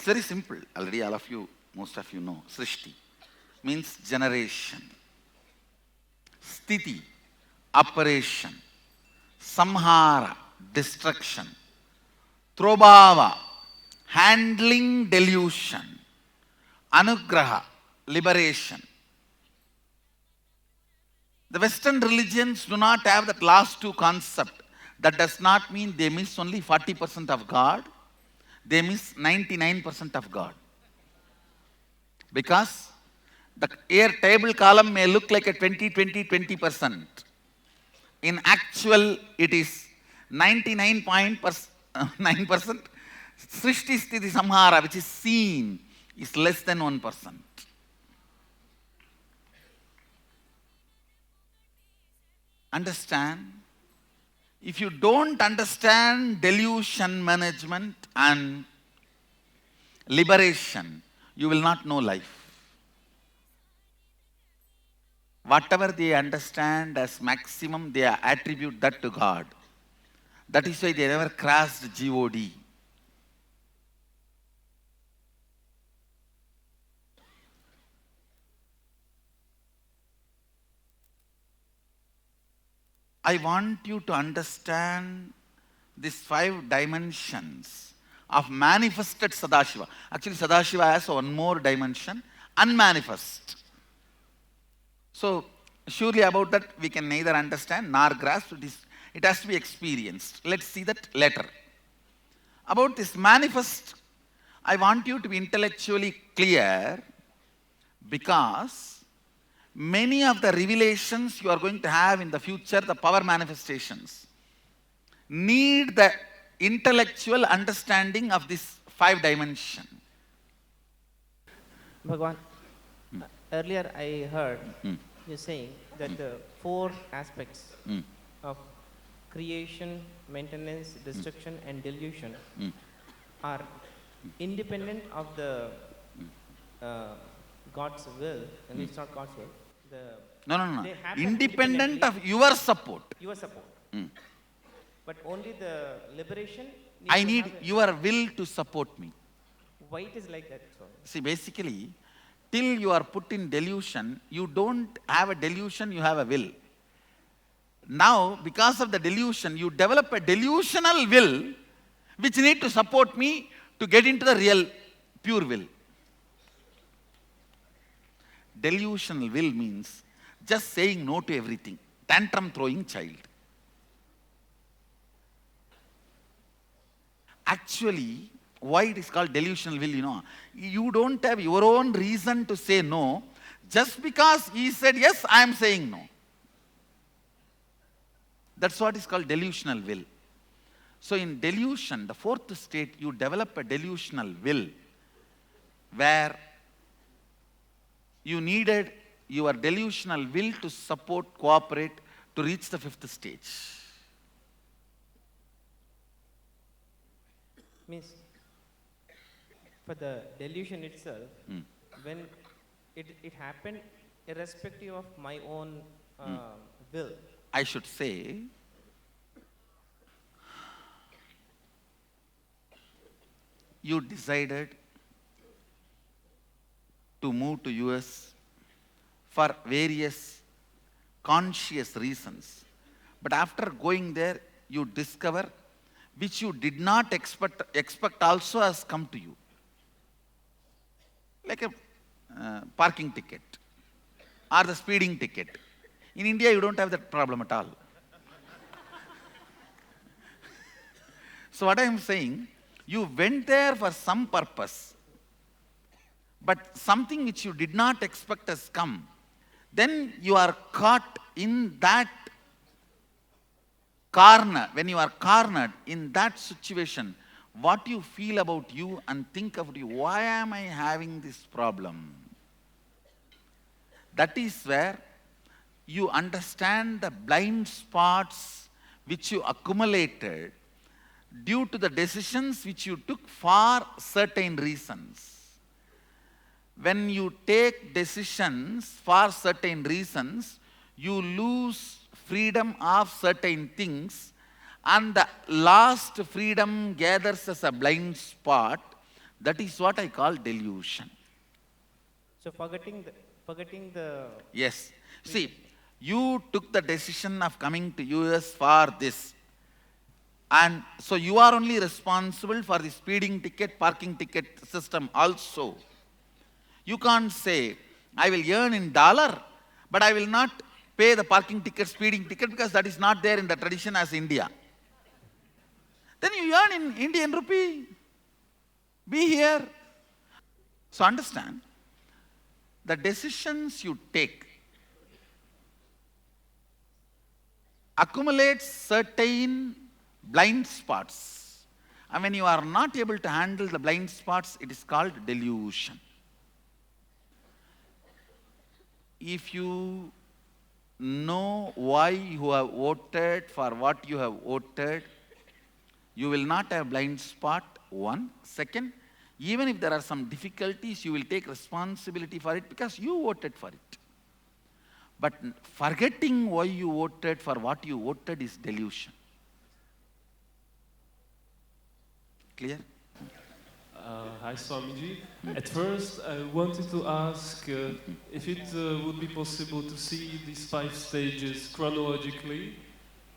It's very simple. Already all of you, most of you know. Srishti means generation. Sthiti, operation. Samhara, destruction. Trobhava, handling delusion. Anugraha, liberation. The Western religions do not have that last two concepts. That does not mean they miss only 40% of God. They miss 99% of God. Because the air table column may look like a 20%. In actual, it is 99.9%. Srishti Sthiti Samhara, which is seen, is less than 1%. Understand? If you don't understand delusion management and liberation, you will not know life. Whatever they understand as maximum, they attribute that to God. That is why they never crossed God. I want you to understand these 5 dimensions of manifested Sadashiva. Actually, Sadashiva has one more dimension, unmanifest. So, surely about that we can neither understand nor grasp. It has to be experienced. Let's see that later. About this manifest, I want you to be intellectually clear, because many of the revelations you are going to have in the future, the power manifestations, need the intellectual understanding of this 5 dimension. Bhagwan, earlier I heard you saying that the 4 aspects of creation, maintenance, destruction and delusion are independent of the God's will, and it's not God's will. No. Independent of your support. Your support. But only the liberation. I need your will to support me. Why it is like that? Sorry. See, basically, till you are put in delusion, you don't have a delusion, you have a will. Now, because of the delusion, you develop a delusional will which need to support me to get into the real, pure will. Delusional will means just saying no to everything. Tantrum throwing child. Actually, why it is called delusional will, you know? You don't have your own reason to say no. Just because he said yes, I am saying no. That's what is called delusional will. So in delusion, the 4th state, you develop a delusional will where you needed your delusional will to support, cooperate to reach the 5th stage. Means, for the delusion itself, when it happened irrespective of my own will. I should say, you decided to move to US for various conscious reasons. But after going there, you discover which you did not expect also has come to you. Like a parking ticket or the speeding ticket. In India, you don't have that problem at all. So what I am saying, you went there for some purpose, but something which you did not expect has come. Then you are caught in that corner. When you are cornered in that situation, what you feel about you and think about you, why am I having this problem? That is where you understand the blind spots which you accumulated due to the decisions which you took for certain reasons. When you take decisions for certain reasons, you lose freedom of certain things, and the last freedom gathers as a blind spot. That is what I call delusion. So forgetting the Yes. See, you took the decision of coming to US for this. And so you are only responsible for the speeding ticket, parking ticket system also. You can't say, I will earn in dollar, but I will not pay the parking ticket, speeding ticket, because that is not there in the tradition as India. Then you earn in Indian rupee. Be here. So understand, the decisions you take accumulate certain blind spots. And when you are not able to handle the blind spots, it is called delusion. If you know why you have voted for what you have voted, you will not have blind spot, one. Second, even if there are some difficulties, you will take responsibility for it because you voted for it. But forgetting why you voted for what you voted is delusion. Clear? Hi Swamiji. At first I wanted to ask if it would be possible to see these 5 stages chronologically,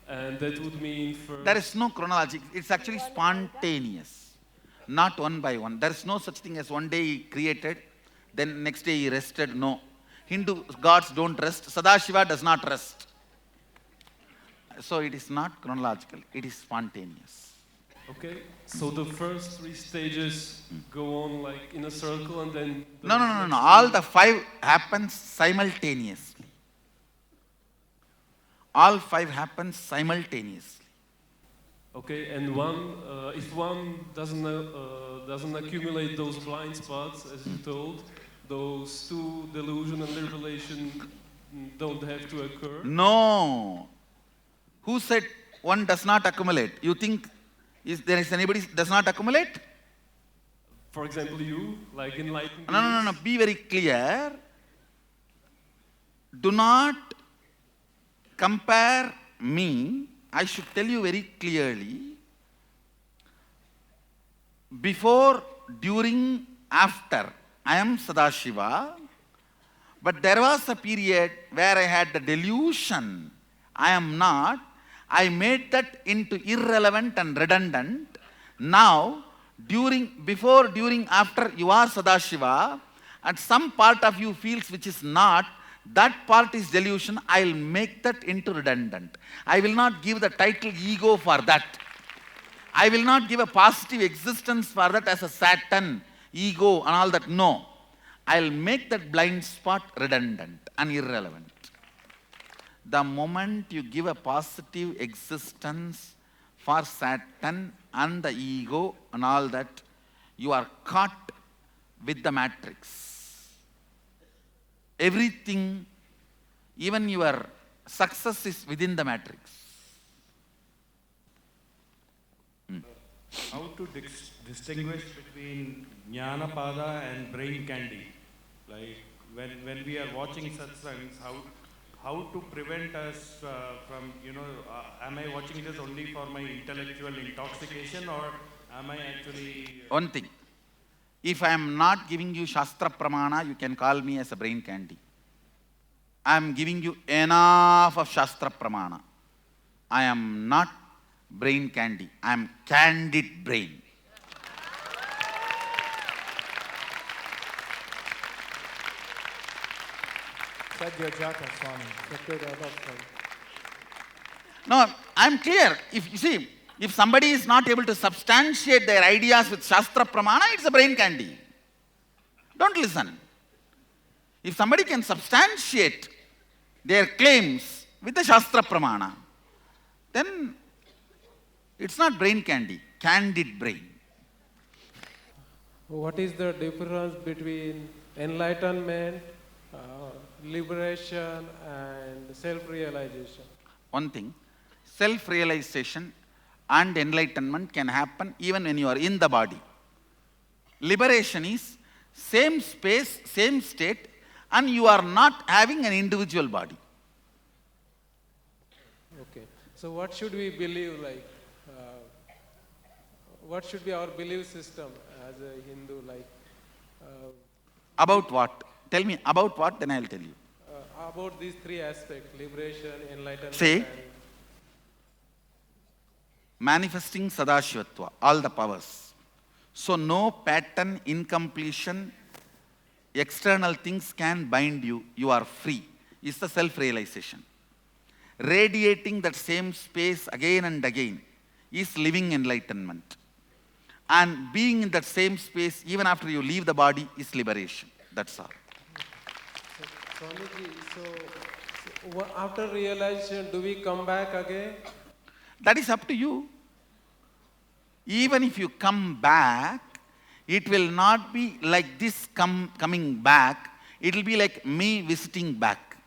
and that would mean first... There is no chronology, it's actually spontaneous, not one by one. There is no such thing as one day he created, then next day he rested, no. Hindu gods don't rest, Sadashiva does not rest. So it is not chronological, it is spontaneous. Okay, so the first 3 stages go on like in a circle and then... No. All the 5 happens simultaneously. All 5 happens simultaneously. Okay, and if one doesn't accumulate those blind spots, as you told, those 2, delusion and liberation, don't have to occur? No. Who said one does not accumulate? You think there is anybody does not accumulate? For example, you, like enlightened No. Be very clear. Do not compare me. I should tell you very clearly. Before, during, after, I am Sadashiva. But there was a period where I had the delusion. I am not. I made that into irrelevant and redundant. Now, before, during, after, you are Sadashiva, and some part of you feels which is not, that part is delusion, I will make that into redundant. I will not give the title ego for that. I will not give a positive existence for that as a Saturn, ego and all that, no. I will make that blind spot redundant and irrelevant. The moment you give a positive existence for Saturn and the ego and all that, you are caught with the matrix. Everything, even your success is within the matrix. How to distinguish between Jnana Pada and brain candy? Like when we are watching satsangs, how to prevent us from, am I watching this only for my intellectual intoxication, or am I actually... One thing, if I am not giving you Shastra Pramana, you can call me as a brain candy. I am giving you enough of Shastra Pramana. I am not brain candy, I am candid brain. No, I am clear. If you see, if somebody is not able to substantiate their ideas with Shastra Pramana, it's a brain candy. Don't listen. If somebody can substantiate their claims with the Shastra Pramana, then it's not brain candy, candid brain. What is the difference between enlightenment, liberation and self-realization? One thing, self-realization and enlightenment can happen even when you are in the body. Liberation is same space, same state, and you are not having an individual body. Okay. So what should we believe, what should be our belief system as a Hindu, like About what? Tell me about what, then I'll tell you. about these three aspects: liberation, enlightenment, See? and Manifesting Sadashivatva, all the powers. So no pattern, incompletion, external things can bind you. You are free. Is the self-realization. Radiating that same space again and again is living enlightenment. And being in that same space even after you leave the body is liberation. That's all. Swamiji, after realization, do we come back again? That is up to you. Even if you come back, it will not be like this coming back. It will be like me visiting back.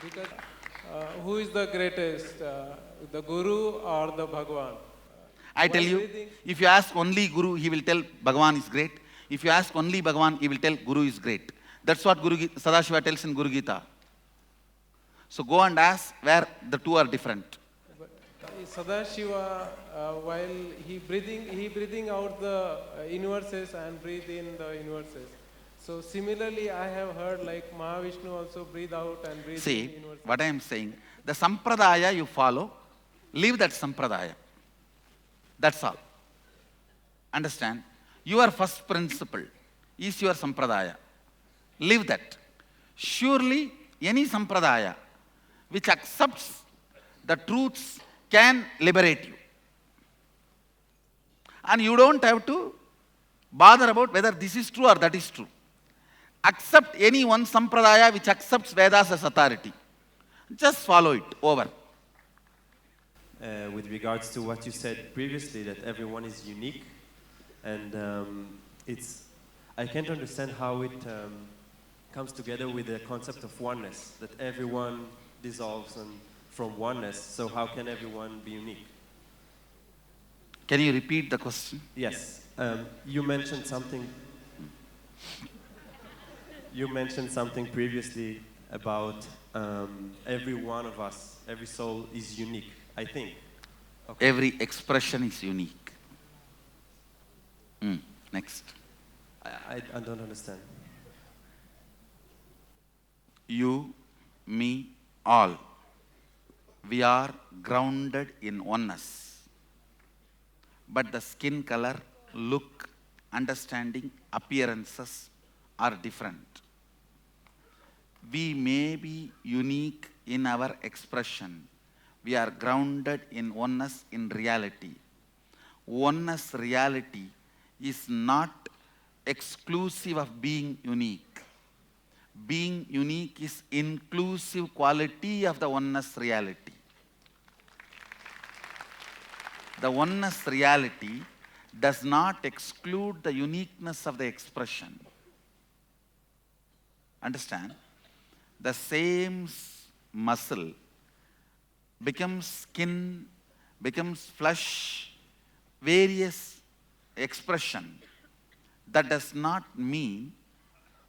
Because who is the greatest, the Guru or the Bhagwan? I tell you, if you ask only Guru, he will tell Bhagavan is great. If you ask only Bhagavan, he will tell Guru is great. That's what Sadashiva tells in Guru Gita. So go and ask where the two are different. But Sadashiva, while he breathing out the universes and breathe in the universes. So similarly, I have heard like Mahavishnu also breathe out and breathe in See, universes. what I am saying, the sampradaya you follow, leave that sampradaya. That's all. Understand? Your first principle is your sampradaya. Leave that. Surely, any sampradaya which accepts the truths can liberate you. And you don't have to bother about whether this is true or that is true. Accept any one sampradaya which accepts Vedas as authority. Just follow it. Over. With regards to what you said previously, that everyone is unique, and I can't understand how it comes together with the concept of oneness, that everyone dissolves from oneness, so how can everyone be unique? Can you repeat the question? Yes. You mentioned something previously about every one of us, every soul is unique, I think. Okay. Every expression is unique. Next. I don't understand. You, me, all. We are grounded in oneness. But the skin color, look, understanding, appearances are different. We may be unique in our expression. We are grounded in oneness in reality. Oneness reality is not exclusive of being unique. Being unique is inclusive quality of the oneness reality. The oneness reality does not exclude the uniqueness of the expression. Understand? The same muscle becomes skin, becomes flesh, various expression. That does not mean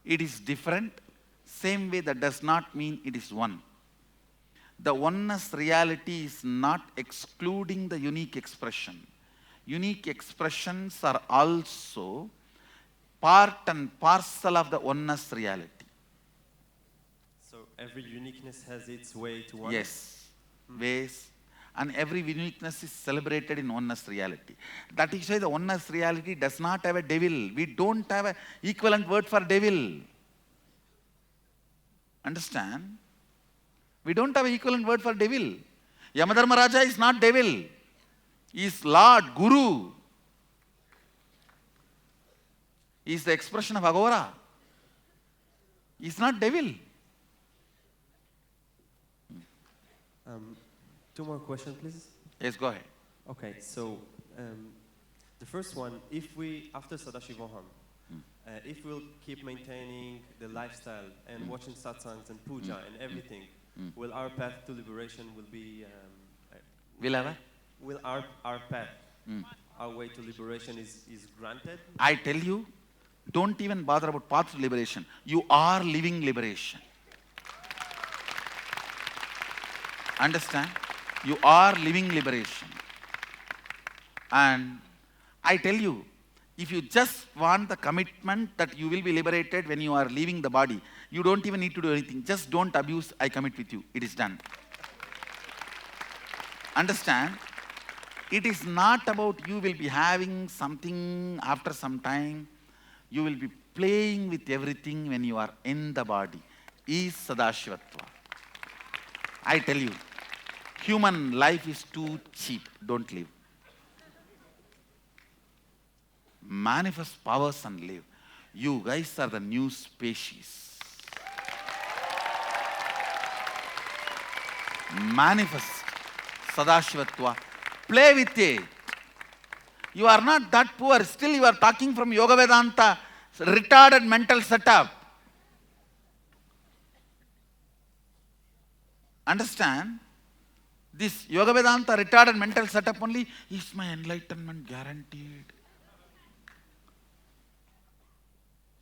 it is different. Same way that does not mean it is one. The oneness reality is not excluding the unique expression. Unique expressions are also part and parcel of the oneness reality. So every uniqueness has its way to oneness? Yes, ways. And every uniqueness is celebrated in oneness reality. That is why the oneness reality does not have a devil. We don't have an equivalent word for devil. Understand? We don't have an equivalent word for devil. Yamadharmaraja is not devil. He is Lord, Guru. He is the expression of Agora. He is not devil. Two more questions, please. Yes, go ahead. Okay, so the first one, if we, after Sadashivoham, if we'll keep maintaining the lifestyle and watching satsangs and puja and everything, will our path to liberation will be... Will our path, our way to liberation is granted? I tell you, don't even bother about path to liberation. You are living liberation. Understand? You are living liberation. And I tell you, If you just want the commitment that you will be liberated when you are leaving the body, you don't even need to do anything. Just don't abuse, I commit with you. It is done. Understand? It is not about you will be having something after some time. You will be playing with everything when you are in the body. Is Sadashivatva. I tell you, human life is too cheap. Don't live. Manifest powers and live. You guys are the new species. Manifest Sadashivatva. Play with it. You are not that poor. Still you are talking from Yoga Vedanta, retarded mental setup. Understand? This Yoga Vedanta retarded mental setup only, is my enlightenment guaranteed?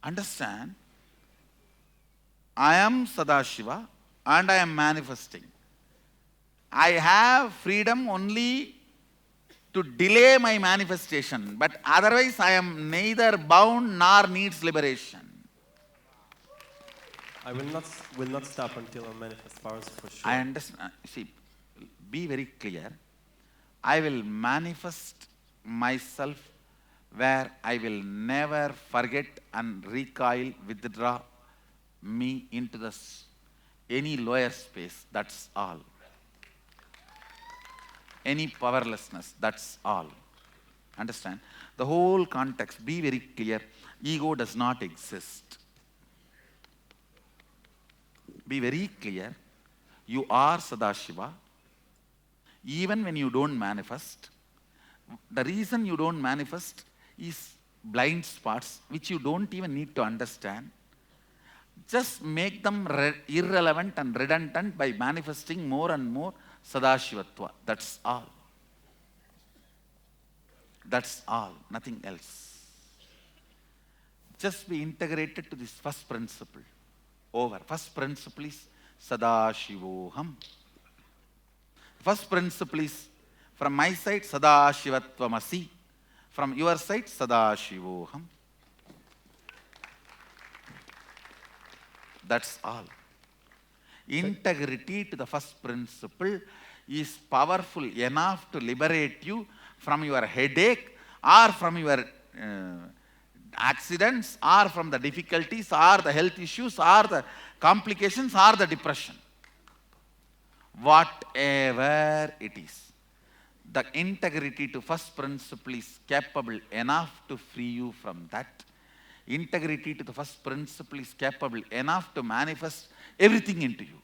Understand? I am Sadashiva and I am manifesting. I have freedom only to delay my manifestation, but otherwise I am neither bound nor needs liberation. I will not stop until I manifest powers for sure. I understand. See, be very clear. I will manifest myself where I will never forget and recoil, withdraw me into any lower space. That's all. Any powerlessness, that's all. Understand? The whole context, be very clear. Ego does not exist. Be very clear. You are Sadashiva. Even when you don't manifest, the reason you don't manifest is blind spots which you don't even need to understand. Just make them irrelevant and redundant by manifesting more and more Sadashivatva. That's all. That's all. Nothing else. Just be integrated to this first principle. Over. First principle is Sadashivoham. First principle is, from my side, Sadashivatvamasi. From your side, Sadashivoham. That's all. Integrity to the first principle is powerful enough to liberate you from your headache or from your accidents or from the difficulties or the health issues or the complications or the depression. Whatever it is, the integrity to first principle is capable enough to free you from that. Integrity to the first principle is capable enough to manifest everything into you.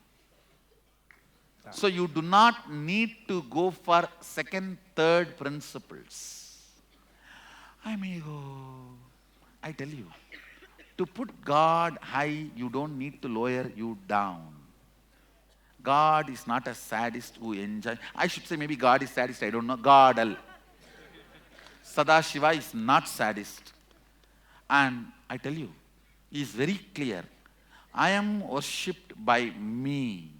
So you do not need to go for second, third principles. I'm ego. I tell you, to put God high, you don't need to lower you down. God is not a sadist who enjoys. I should say maybe God is sadist, I don't know. God. Sadashiva is not sadist. And I tell you, he is very clear. I am worshipped by me.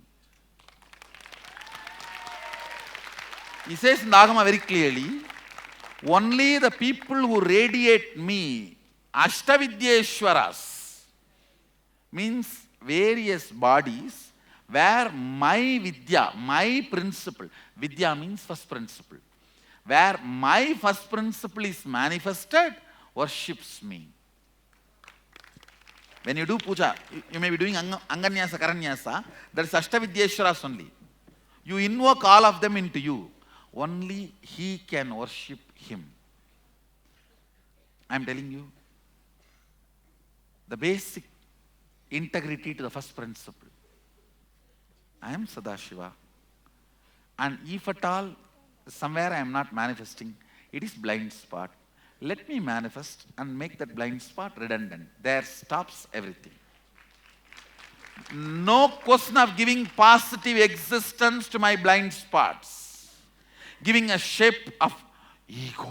He says in the Agama very clearly, only the people who radiate me, Ashtavidyeshwaras, means various bodies where my Vidya, my principle, Vidya means first principle, where my first principle is manifested, worships me. When you do puja, you may be doing Anganyasa, Karanyasa, that is Ashtavidyeshwaras only. You invoke all of them into you. Only he can worship him. I am telling you, the basic integrity to the first principle. I am Sadashiva. And if at all, somewhere I am not manifesting, it is blind spot. Let me manifest and make that blind spot redundant. There stops everything. No question of giving positive existence to my blind spots. Giving a shape of ego,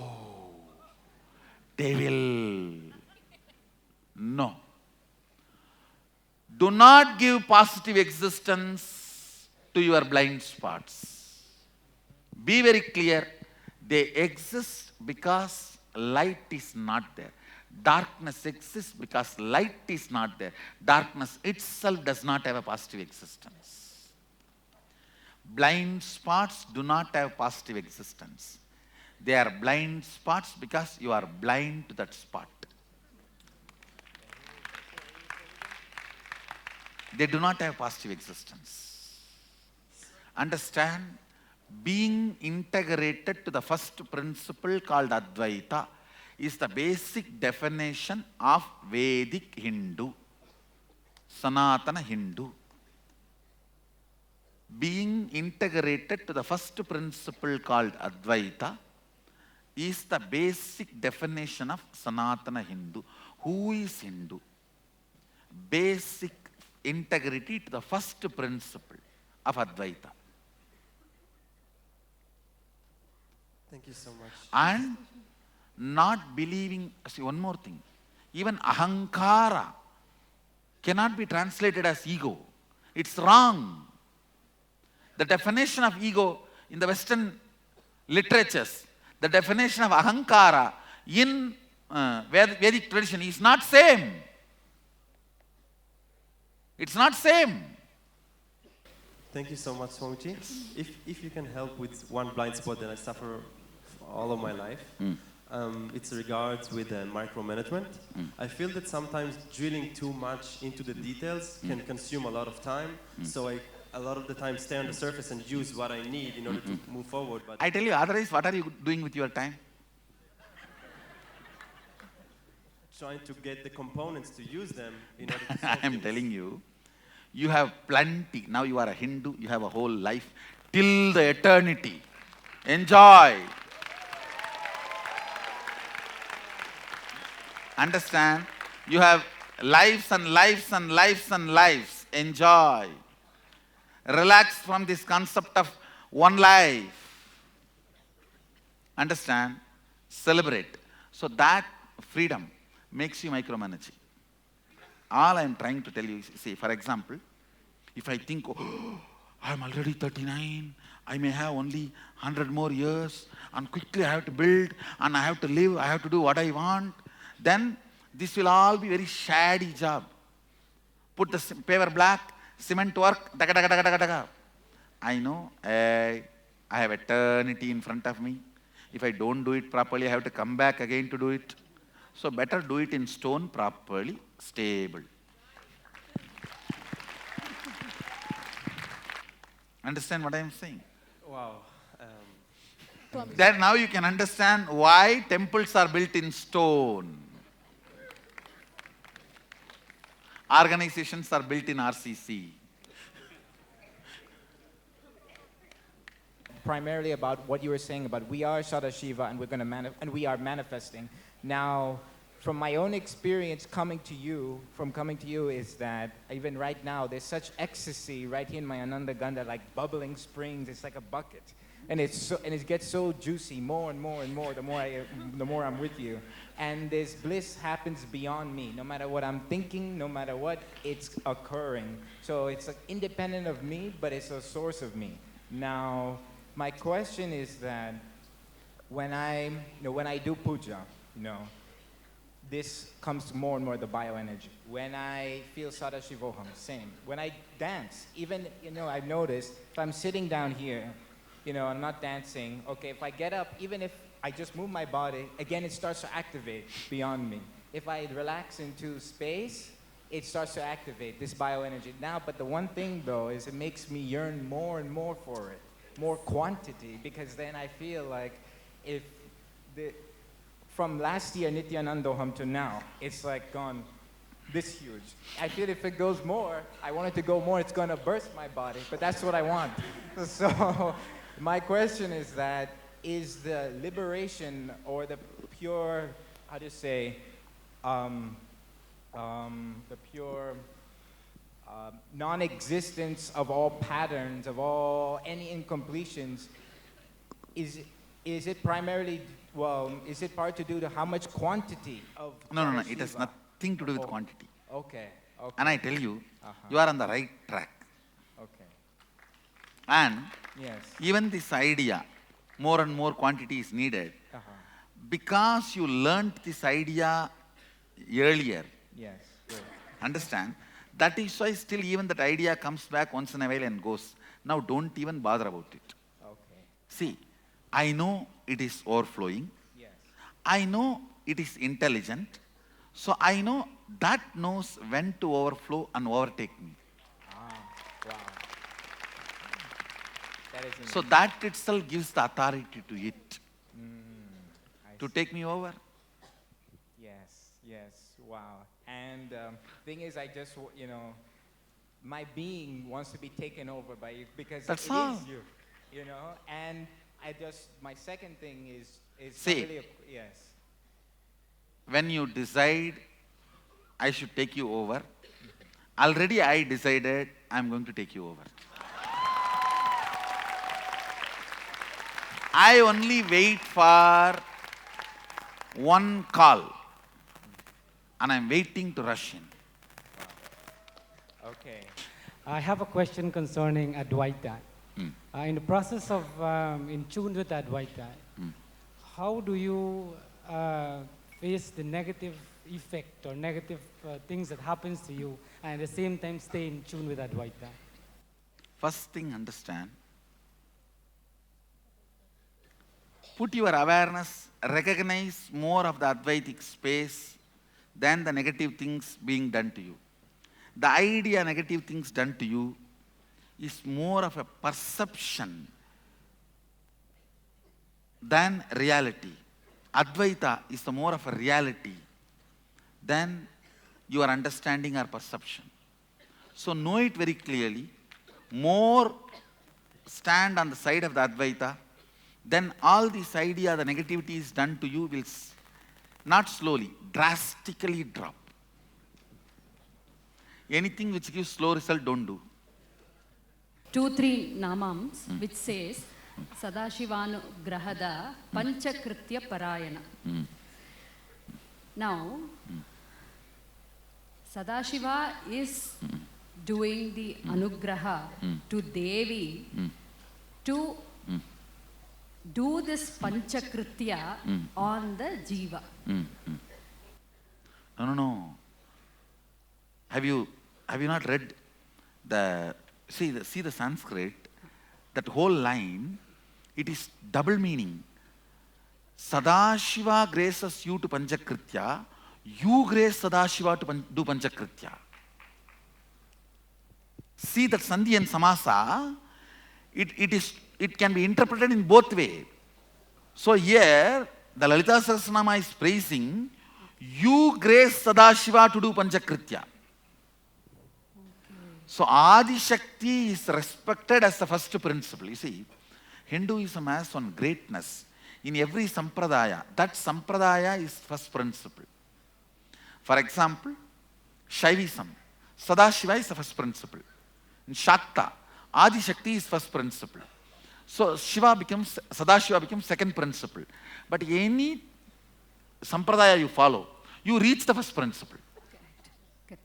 devil. No. Do not give positive existence to your blind spots. Be very clear. They exist because light is not there. Darkness exists because light is not there. Darkness itself does not have a positive existence. Blind spots do not have positive existence. They are blind spots because you are blind to that spot. They do not have positive existence. Understand, being integrated to the first principle called Advaita is the basic definition of Vedic Hindu, Sanatana Hindu. Being integrated to the first principle called Advaita is the basic definition of Sanatana Hindu. Who is Hindu? Basic integrity to the first principle of Advaita. Thank you so much. And not believing, see one more thing, even ahankara cannot be translated as ego. It's wrong. The definition of ego in the Western literatures, the definition of ahankara in Vedic tradition is not same. It's not same. Thank you so much, Swamiji. If you can help with one blind spot that I suffer all of my life, it's regards with micromanagement. I feel that sometimes drilling too much into the details can consume a lot of time. So I, a lot of the time, stay on the surface and use what I need in order to move forward. But I tell you, otherwise, what are you doing with your time? trying to get the components to use them in order to solve I am things. telling you, you have plenty. Now you are a Hindu, you have a whole life till the eternity. Enjoy. Understand? You have lives and lives and lives and lives. Enjoy. Relax from this concept of one life. Understand? Celebrate. So that freedom makes you micromanaging. All I am trying to tell you is, see, for example, if I think, oh, I am already 39, I may have only 100 more years, and quickly I have to build, and I have to live, I have to do what I want, then this will all be very shady job. Put the paper black, cement work, daga, daga, daga, daga, daga. I know, I have eternity in front of me. If I don't do it properly, I have to come back again to do it. So better do it in stone properly, stable. Understand what I am saying? Wow. Then now you can understand why temples are built in stone. Organizations are built in RCC. Primarily about what you were saying about we are Sadashiva and we're going to we are manifesting. Now, from my own experience coming to you is that even right now there's such ecstasy right here in my Ananda Ganda, like bubbling springs. It's like a bucket, and it gets so juicy more and more and more the more I'm with you, and this bliss happens beyond me. No matter what I'm thinking, no matter what, it's occurring. So it's like independent of me, but it's a source of me. Now, my question is that when I do puja, this comes more and more the bioenergy. When I feel Sadashivoham, same. When I dance, even, I've noticed if I'm sitting down here, I'm not dancing, okay, if I get up, even if I just move my body, again, it starts to activate beyond me. If I relax into space, it starts to activate this bioenergy. Now, but the one thing, though, is it makes me yearn more and more for it, more quantity, because then I feel like if from last year, Nithyanandoham to now, it's like gone this huge. I feel if it goes more, I want it to go more, it's going to burst my body, but that's what I want. So my question is that, is the liberation or the pure, how do you say, the pure non-existence of all patterns, of any incompletions, is it primarily, is it part to do to how much quantity of No. It has nothing to do with quantity. Okay. And I tell you, you are on the right track. Okay. And Yes. even this idea, more and more quantity is needed. because you learnt this idea earlier. Yes. Good. Understand? That is why still even that idea comes back once in a while and goes. Now don't even bother about it. Okay. See, I know it is overflowing. Yes. I know it is intelligent. So I know that knows when to overflow and overtake me. Ah, wow. That is So that itself gives the authority to it I to see. take me over. Yes, yes, wow. And thing is, I just, my being wants to be taken over by you because That's it all. is you know. And my second thing is See. not really yes. When you decide I should take you over, already I decided I'm going to take you over. I only wait for one call and I'm waiting to rush in. Okay. I have a question concerning Advaita. In the process of in tune with Advaita, how do you face the negative effect or negative things that happens to you and at the same time stay in tune with Advaita? First thing, understand. Put your awareness, recognize more of the Advaitic space than the negative things being done to you. The idea negative things done to you is more of a perception than reality. Advaita is the more of a reality than your understanding or perception. So know it very clearly. More stand on the side of the Advaita, then all this idea, the negativity is done to you will not slowly, drastically drop. Anything which gives slow result, don't do. 2-3 namams which says Sadashivanu Grahada Panchakritya Parayana. Now, Sadashiva is doing the anugraha to Devi to do this Panchakritya on the Jiva. No. Have you not read see the Sanskrit? That whole line, it is double meaning. Sadashiva graces you to Panchakritya, you grace Sadashiva to do Panchakritya. See that Sandhi and Samasa, it can be interpreted in both ways. So here, the Lalita Sahasranama is praising, you grace Sadashiva to do Panchakritya. So Adi Shakti is respected as the first principle. You see, Hinduism has one greatness. In every sampradaya, that sampradaya is first principle. For example, Shaivism, Sadashiva is the first principle. In Shakta, Adi Shakti is first principle. So Sadashiva becomes second principle. But any sampradaya you follow, you reach the first principle. Correct.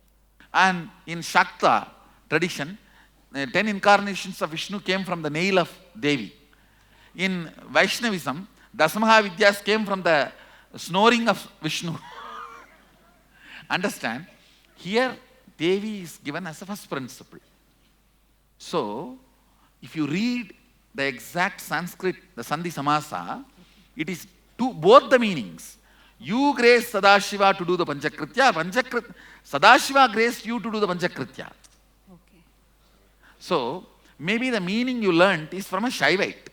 And in Shakta tradition, 10 incarnations of Vishnu came from the nail of Devi. In Vaishnavism, Dasamaha Vidyas came from the snoring of Vishnu. Understand? Here, Devi is given as a first principle. So, if you read the exact Sanskrit, the Sandhi Samasa, it is both the meanings. You grace Sadashiva to do the Panchakritya, Sadashiva graced you to do the Panchakritya. Okay. So, maybe the meaning you learnt is from a Shaivite.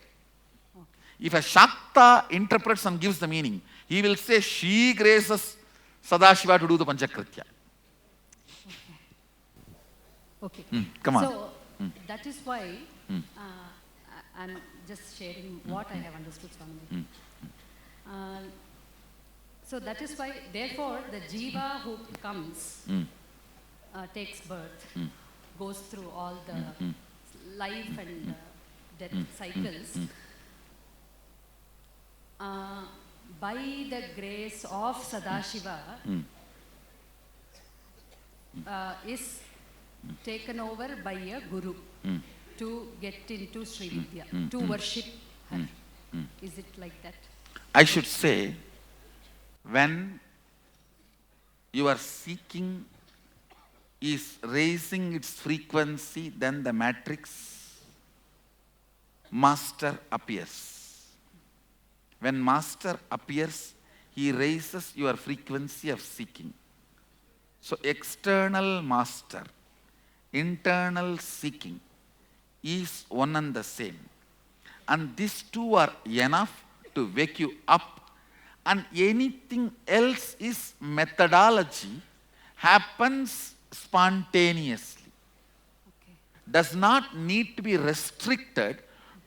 If a Shakta interprets and gives the meaning, he will say, she graces Sadashiva to do the Panchakritya. Okay. Come on. So, that is why I'm just sharing what I have understood, Swami. So that is why, therefore, the Jiva who comes, takes birth, goes through all the life and death cycles, by the grace of Sadashiva, is taken over by a guru to get into Sri Vidya, to worship her. Is it like that? I should say, When your seeking is raising its frequency, then the matrix master appears. When master appears, he raises your frequency of seeking. So external master, internal seeking is one and the same. And these two are enough to wake you up, and anything else is methodology, happens spontaneously. Okay. Does not need to be restricted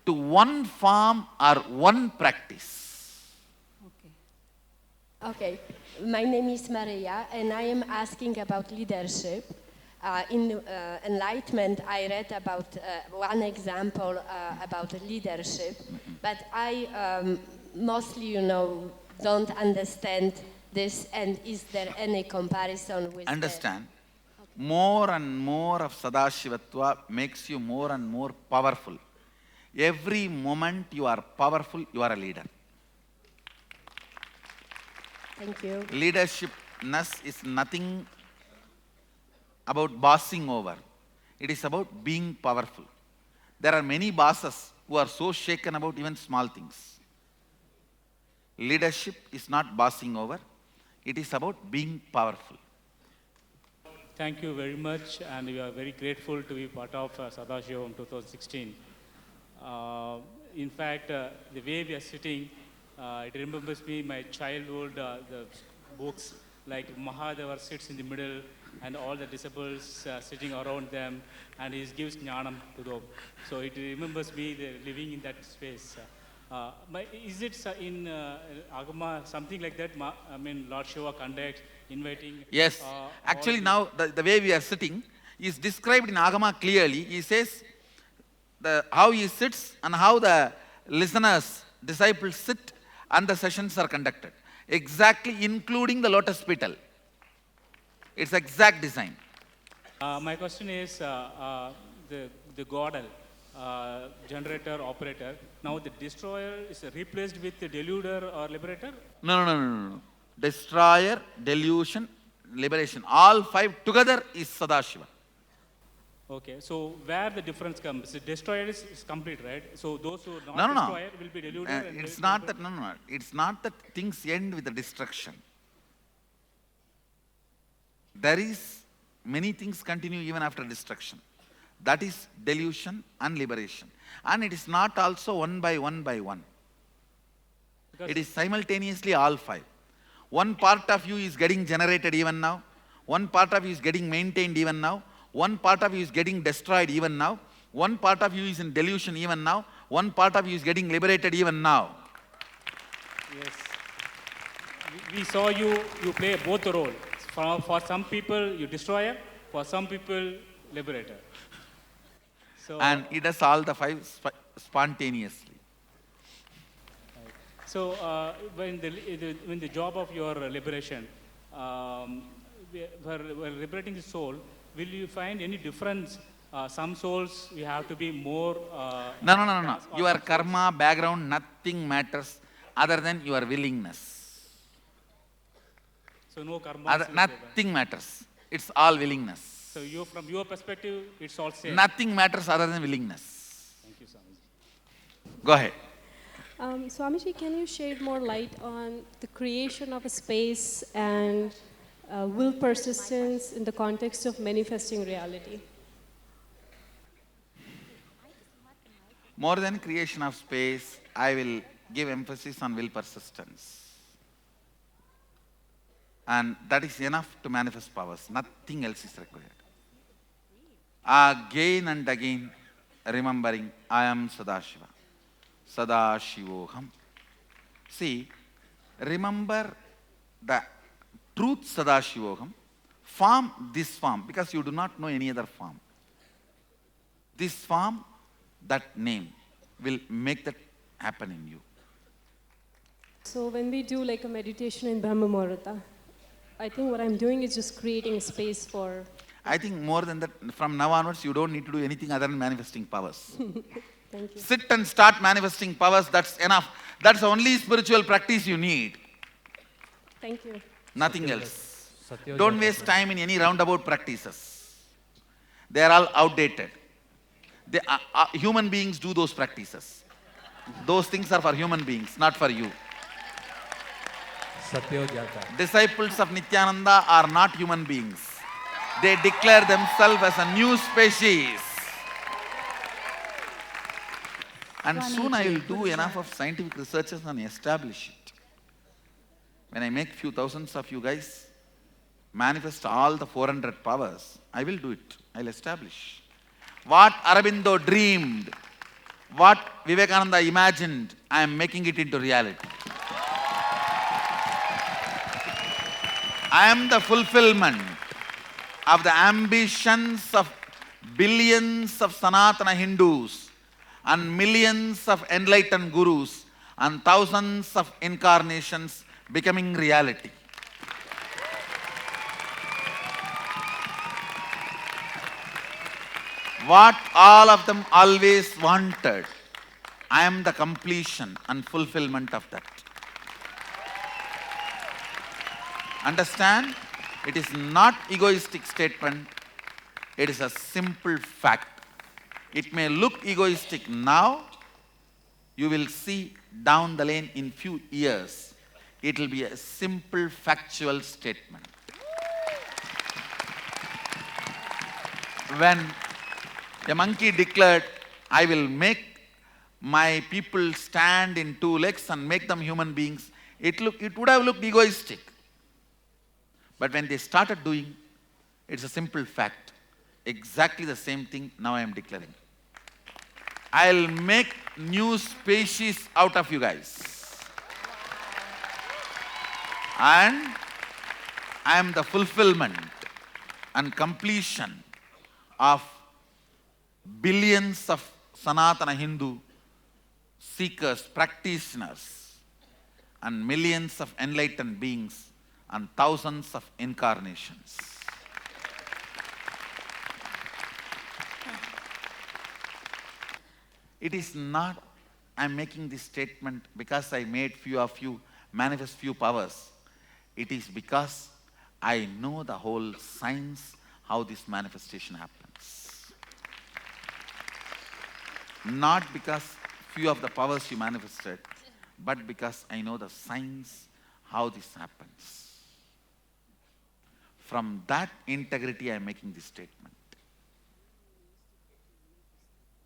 to one form or one practice. Okay. Okay, my name is Maria, and I am asking about leadership. In Enlightenment, I read about one example about leadership, but I mostly, don't understand this. And is there any comparison with? Understand? More and more of Sadashivatva makes you more and more powerful. Every moment you are powerful, you are a leader. Thank you. Leadershipness is nothing about bossing over. It is about being powerful. There are many bosses who are so shaken about even small things. Leadership is not bossing over. It is about being powerful. Thank you very much, and we are very grateful to be part of Sadashivam 2016. In fact, the way we are sitting, it remembers me my childhood, the books, like Mahadeva sits in the middle and all the disciples sitting around them, and he gives jnanam to them. So it remembers me living in that space. Is it in Agama something like that? Lord Shiva conducts, inviting... Yes. Actually now, the way we are sitting is described in Agama clearly. He says how he sits and how the listeners, disciples sit, and the sessions are conducted. Exactly, including the lotus petal. It's exact design. My question is, the Godel, generator, operator, now the destroyer is replaced with the deluder or liberator? No. Destroyer, delusion, liberation. All five together is Sadashiva. Okay, so where the difference comes? The destroyer is complete, right? So those who are not No. destroyer will be deluder. And It's not that, no. It's not that things end with the destruction. There is many things continue even after destruction. That is delusion and liberation. And it is not also one by one. It is simultaneously all five. One part of you is getting generated even now. One part of you is getting maintained even now. One part of you is getting destroyed even now. One part of you is in delusion even now. One part of you is getting liberated even now. Yes. We saw you play both the role. For some people, you destroyer. For some people, liberator. So, And it does all the five spontaneously. So when the job of your liberation, while liberating the soul, will you find any difference? Some souls you have to be more... No. Your karma, background, nothing matters other than your willingness. So no karma. Nothing matters. It's all willingness. So from your perspective, it's all same. Nothing matters other than willingness. Thank you, Swamiji. Go ahead. Swamiji, can you shed more light on the creation of a space and will persistence in the context of manifesting reality? More than creation of space, I will give emphasis on will persistence. And that is enough to manifest powers. Nothing else is required. Again and again, remembering, I am Sadashiva. Sadashivoham. See, remember the truth Sadashivoham. Form this form, because you do not know any other form. This form, that name, will make that happen in you. So when we do like a meditation in Brahma Muhurta, I think what I'm doing is just creating a space for... I think more than that, from now onwards, you don't need to do anything other than manifesting powers. Thank you. Sit and start manifesting powers, that's enough. That's the only spiritual practice you need. Thank you. Nothing else. Don't waste time in any roundabout practices. They are all outdated. Human beings do those practices. Those things are for human beings, not for you. Disciples of Nithyananda are not human beings. They declare themselves as a new species. And soon I will do enough of scientific researches and establish it. When I make few thousands of you guys manifest all the 400 powers, I will do it. I'll establish. What Aurobindo dreamed, what Vivekananda imagined, I am making it into reality. I am the fulfillment of the ambitions of billions of Sanatana Hindus and millions of enlightened gurus and thousands of incarnations becoming reality. What all of them always wanted, I am the completion and fulfillment of that. Understand? It is not egoistic statement, it is a simple fact. It may look egoistic now, you will see down the lane in few years, it will be a simple factual statement. When a monkey declared, I will make my people stand in two legs and make them human beings, it would have looked egoistic. But when they started doing, it's a simple fact. Exactly the same thing now I am declaring. I'll make new species out of you guys. And I am the fulfillment and completion of billions of Sanatana Hindu seekers, practitioners, and millions of enlightened beings and thousands of incarnations. It is not, I'm making this statement because I made few of you manifest few powers. It is because I know the whole science, how this manifestation happens. Not because few of the powers you manifested, but because I know the science, how this happens. From that integrity, I am making this statement.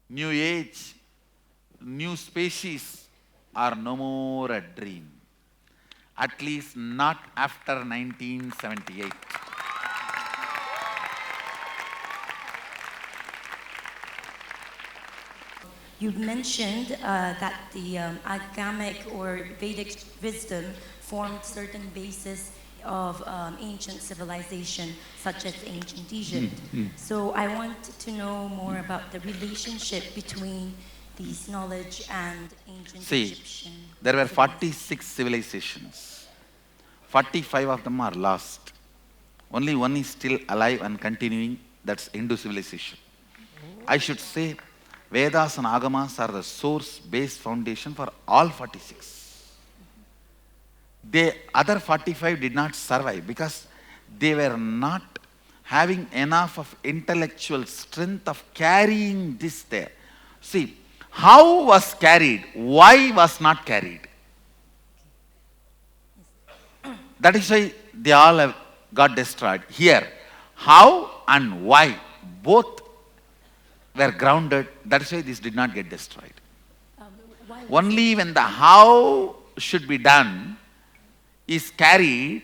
New age, new species are no more a dream. At least not after 1978. You mentioned that the Agamic or Vedic wisdom formed certain bases of ancient civilization, such as ancient Egypt. So I want to know more about the relationship between these knowledge and ancient Egyptian. There were 46 civilizations. 45 of them are lost. Only one is still alive and continuing, that's Hindu civilization. I should say, Vedas and Agamas are the source, base, foundation for all 46. The other 45 did not survive because they were not having enough of intellectual strength of carrying this there. See, how was carried? Why was not carried? That is why they all have got destroyed. Here, how and why, both were grounded. That is why this did not get destroyed. Only when the how should be done is carried,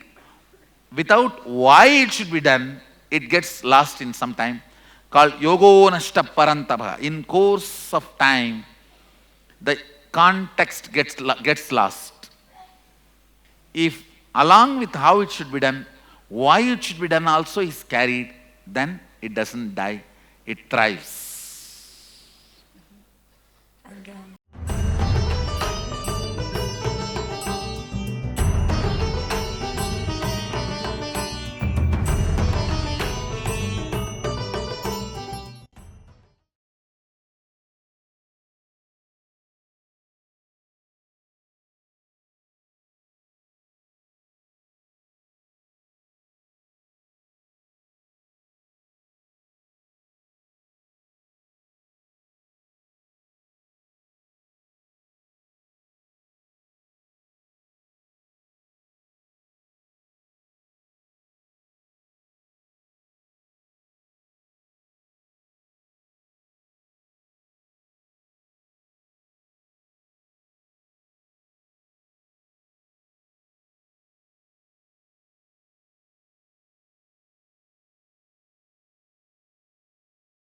without why it should be done, it gets lost in some time, called yogo nashta parantapa. In course of time, the context gets lost. If along with how it should be done, why it should be done also is carried, then it doesn't die, it thrives.